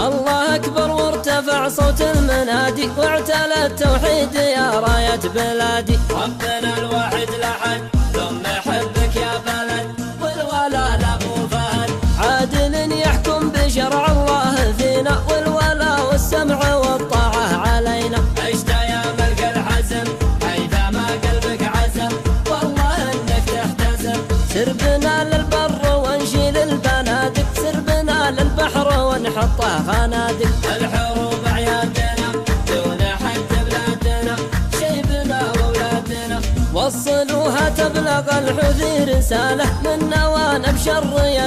الله أكبر وارتفع صوت المنادي واعتلى التوحيد يا راية بلادي. ربنا الواحد لحد ثم حبك يا بلد والولا لابو فهد. عادل يحكم بشرع الله فينا والولا والسمع والطاعة علينا. عشت يا ملك الحزم حيثما قلبك عزم والله انك تحتزم. سر بنا للبر ونشيل البنادق، سر بنا للبحر ونحطه خنادق. الحروب عيادنا دون حد بلادنا شيبنا واولادنا. وصلوها تبلغ الحوثي رسالة منا وانا بشر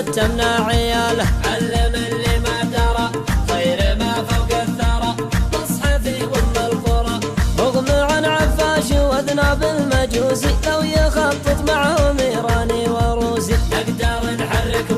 تمنع عياله. علم اللي ما درى خير ما فوق الثرى مصحفي وام القرى. رغم عن عفاش واذناب المجوسي لو يخطط معهم ايراني وروسي. نقدر نحرك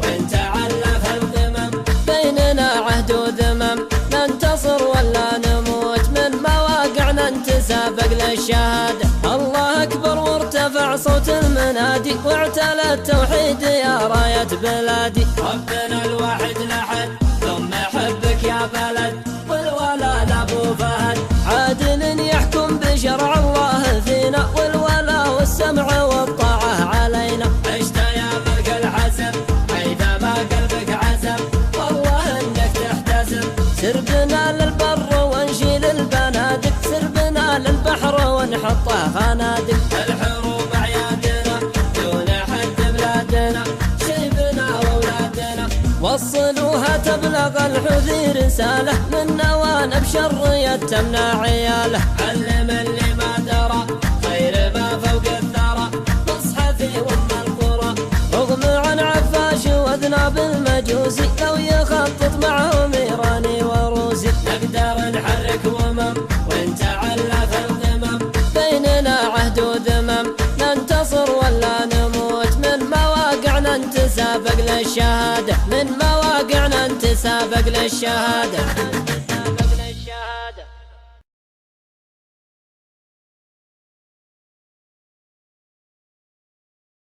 وانت علف القمم. بيننا عهد وذمم ننتصر ولا نموت من مواقعنا نتسابق للشهادة. الله أكبر وارتفع صوت المنادي واعتلى التوحيد يا راية بلادي. ربنا الواحد لحد ثم حبك يا بلد والولا لابو فهد. عادل يحكم بشرع الله فينا والولا والسمع والطاعة علينا. عشت يا ملك الحزم حيثما قلبك عزم والله انك تحتزم. سر بنا للبر ونشيل البنادق، سر بنا للبحر ونحطه خنادق. الحروب عيادنا دون حد بلادنا شيبنا واولادنا. وصلوها تبلغ الحوثي رسالة منا وانا بشر تمنع عياله. علم اللي ما درى خير ما فوق الثرى مصحفي وام القرى. رغم عن عفاش واذناب المجوسي لو يخطط معهم ايراني وروسي. نقدر نحرك وانت علف القمم. بيننا عهد وذمم ننتصر ولا نموت من مواقعنا نتسابق للشهادة. من مواقعنا نتسابق للشهادة.